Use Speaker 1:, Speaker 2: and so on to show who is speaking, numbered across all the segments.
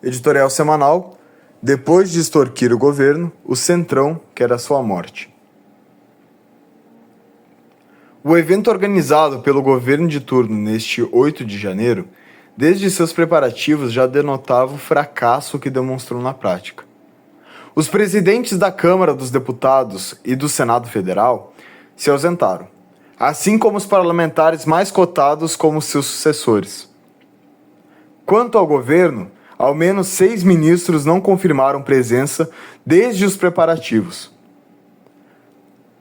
Speaker 1: editorial semanal, depois de extorquir o governo, o Centrão quer a sua morte. O evento organizado pelo governo de turno neste 8 de janeiro, desde seus preparativos já denotava o fracasso que demonstrou na prática. Os presidentes da Câmara dos Deputados e do Senado Federal se ausentaram, assim como os parlamentares mais cotados como seus sucessores. Quanto ao governo, ao menos 6 ministros não confirmaram presença desde os preparativos.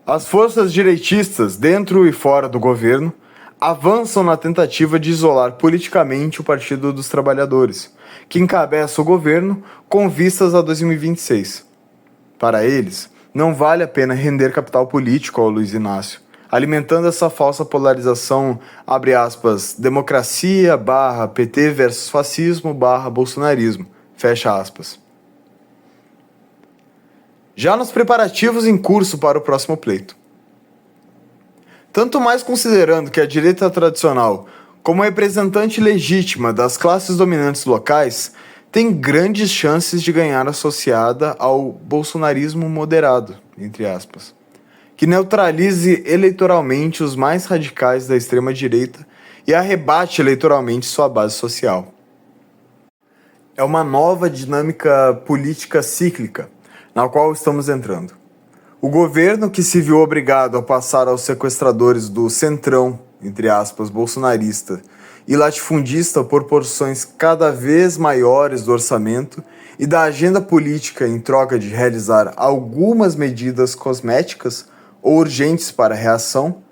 Speaker 1: As forças direitistas, dentro e fora do governo, avançam na tentativa de isolar politicamente o Partido dos Trabalhadores, que encabeça o governo com vistas a 2026. Para eles, não vale a pena render capital político ao Luiz Inácio, alimentando essa falsa polarização, abre aspas, democracia / PT versus fascismo / bolsonarismo, fecha aspas. Já nos preparativos em curso para o próximo pleito. Tanto mais considerando que a direita tradicional, como representante legítima das classes dominantes locais, tem grandes chances de ganhar associada ao bolsonarismo moderado, entre aspas, que neutralize eleitoralmente os mais radicais da extrema-direita e arrebate eleitoralmente sua base social. É uma nova dinâmica política cíclica, na qual estamos entrando. O governo, que se viu obrigado a passar aos sequestradores do centrão, entre aspas, bolsonarista, e latifundista por porções cada vez maiores do orçamento e da agenda política em troca de realizar algumas medidas cosméticas ou urgentes para a reação,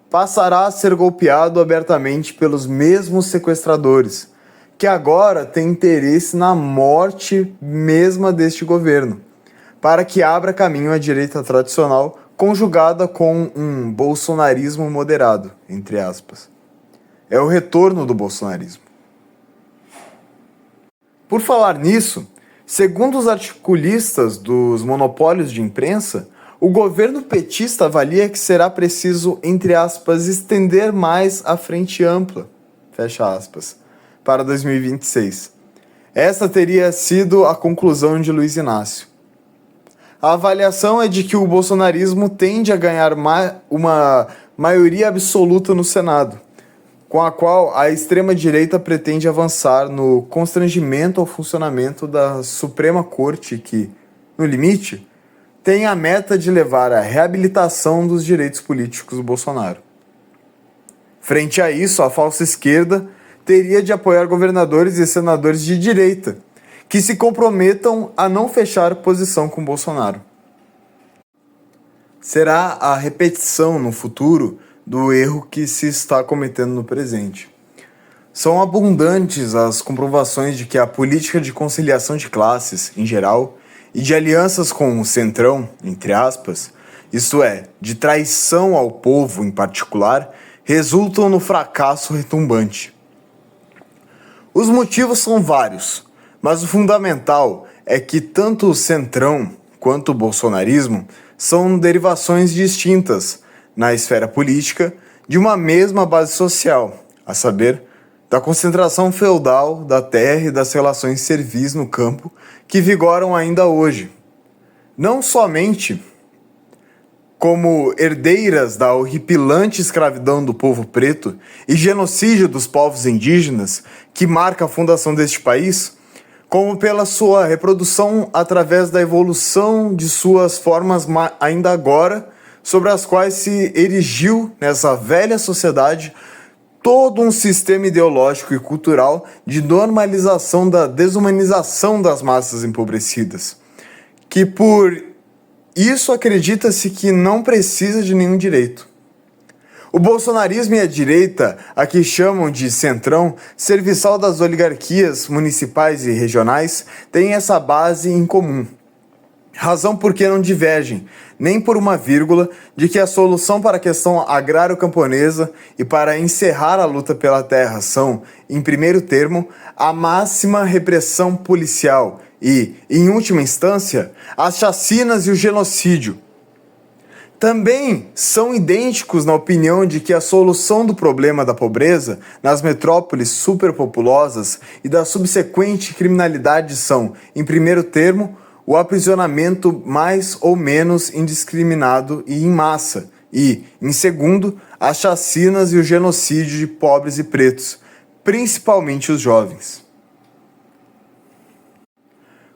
Speaker 1: passará a ser golpeado abertamente pelos mesmos sequestradores, que agora têm interesse na morte mesma deste governo, para que abra caminho à direita tradicional conjugada com um bolsonarismo moderado, entre aspas. É o retorno do bolsonarismo. Por falar nisso, segundo os articulistas dos monopólios de imprensa, o governo petista avalia que será preciso, entre aspas, estender mais a frente ampla, fecha aspas, para 2026. Essa teria sido a conclusão de Luiz Inácio. A avaliação é de que o bolsonarismo tende a ganhar uma maioria absoluta no Senado, com a qual a extrema-direita pretende avançar no constrangimento ao funcionamento da Suprema Corte que, no limite, tem a meta de levar à reabilitação dos direitos políticos do Bolsonaro. Frente a isso, a falsa esquerda teria de apoiar governadores e senadores de direita, que se comprometam a não fechar posição com Bolsonaro. Será a repetição no futuro do erro que se está cometendo no presente. São abundantes as comprovações de que a política de conciliação de classes, em geral, e de alianças com o centrão, entre aspas, isto é, de traição ao povo em particular, resultam no fracasso retumbante. Os motivos são vários, mas o fundamental é que tanto o centrão quanto o bolsonarismo são derivações distintas, na esfera política, de uma mesma base social, a saber, da concentração feudal da terra e das relações servis no campo que vigoram ainda hoje. Não somente como herdeiras da horripilante escravidão do povo preto e genocídio dos povos indígenas que marca a fundação deste país, como pela sua reprodução através da evolução de suas formas ainda agora, sobre as quais se erigiu nessa velha sociedade todo um sistema ideológico e cultural de normalização da desumanização das massas empobrecidas, que por isso acredita-se que não precisa de nenhum direito. O bolsonarismo e a direita, a que chamam de centrão, serviçal das oligarquias municipais e regionais, têm essa base em comum. Razão por que não divergem, nem por uma vírgula, de que a solução para a questão agrário-camponesa e para encerrar a luta pela terra são, em primeiro termo, a máxima repressão policial e, em última instância, as chacinas e o genocídio. Também são idênticos na opinião de que a solução do problema da pobreza nas metrópoles superpopulosas e da subsequente criminalidade são, em primeiro termo, o aprisionamento mais ou menos indiscriminado e em massa e, em segundo, as chacinas e o genocídio de pobres e pretos, principalmente os jovens.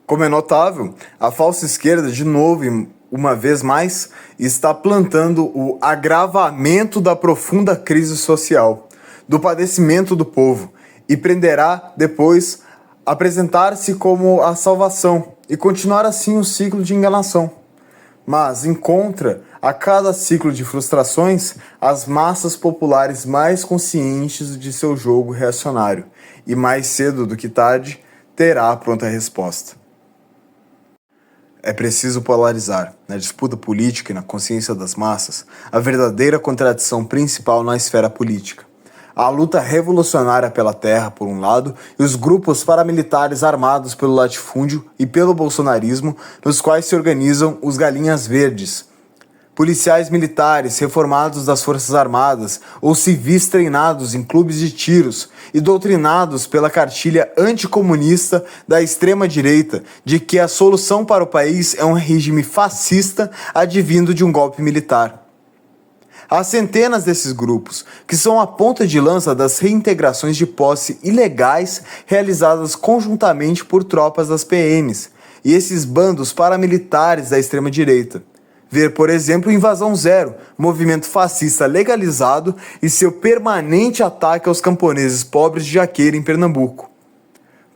Speaker 1: Como é notável, a falsa esquerda, de novo, uma vez mais, está plantando o agravamento da profunda crise social, do padecimento do povo, e prenderá depois apresentar-se como a salvação e continuar assim o ciclo de enganação. Mas encontra, a cada ciclo de frustrações, as massas populares mais conscientes de seu jogo reacionário, e mais cedo do que tarde, terá a pronta resposta. É preciso polarizar, na disputa política e na consciência das massas, a verdadeira contradição principal na esfera política. A luta revolucionária pela terra, por um lado, e os grupos paramilitares armados pelo latifúndio e pelo bolsonarismo, nos quais se organizam os galinhas verdes, policiais militares reformados das Forças Armadas ou civis treinados em clubes de tiros e doutrinados pela cartilha anticomunista da extrema-direita de que a solução para o país é um regime fascista advindo de um golpe militar. Há centenas desses grupos, que são a ponta de lança das reintegrações de posse ilegais realizadas conjuntamente por tropas das PMs e esses bandos paramilitares da extrema-direita. Ver, por exemplo, Invasão Zero, movimento fascista legalizado e seu permanente ataque aos camponeses pobres de Jaqueira, em Pernambuco.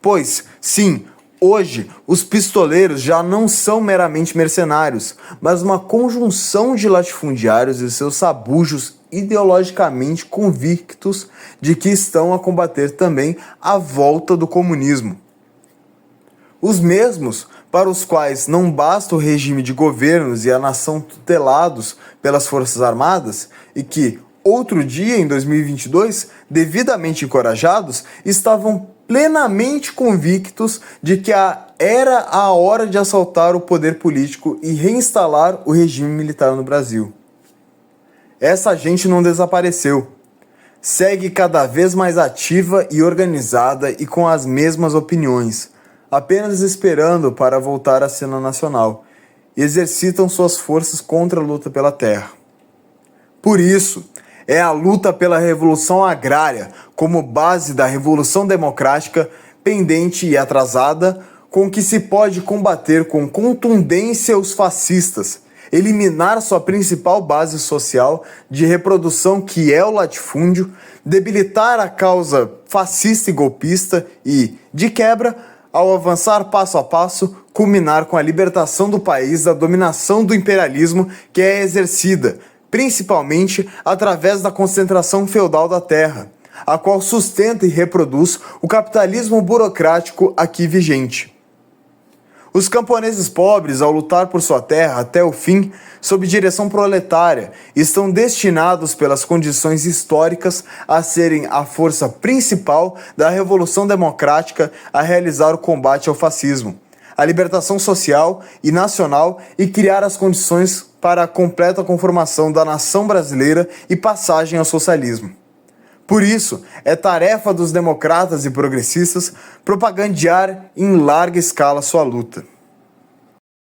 Speaker 1: Pois, sim, hoje, os pistoleiros já não são meramente mercenários, mas uma conjunção de latifundiários e seus sabujos ideologicamente convictos de que estão a combater também a volta do comunismo. Os mesmos para os quais não basta o regime de governos e a nação tutelados pelas Forças Armadas e que, outro dia, em 2022, devidamente encorajados, estavam plenamente convictos de que era a hora de assaltar o poder político e reinstalar o regime militar no Brasil. Essa gente não desapareceu. Segue cada vez mais ativa e organizada e com as mesmas opiniões, apenas esperando para voltar à cena nacional, e exercitam suas forças contra a luta pela terra. Por isso, é a luta pela revolução agrária, como base da revolução democrática, pendente e atrasada, com que se pode combater com contundência os fascistas, eliminar sua principal base social de reprodução, que é o latifúndio, debilitar a causa fascista e golpista e, de quebra, ao avançar passo a passo, culminar com a libertação do país da dominação do imperialismo que é exercida, principalmente através da concentração feudal da terra, a qual sustenta e reproduz o capitalismo burocrático aqui vigente. Os camponeses pobres, ao lutar por sua terra até o fim, sob direção proletária, estão destinados pelas condições históricas a serem a força principal da Revolução Democrática a realizar o combate ao fascismo, a libertação social e nacional e criar as condições para a completa conformação da nação brasileira e passagem ao socialismo. Por isso, é tarefa dos democratas e progressistas propagandear em larga escala sua luta.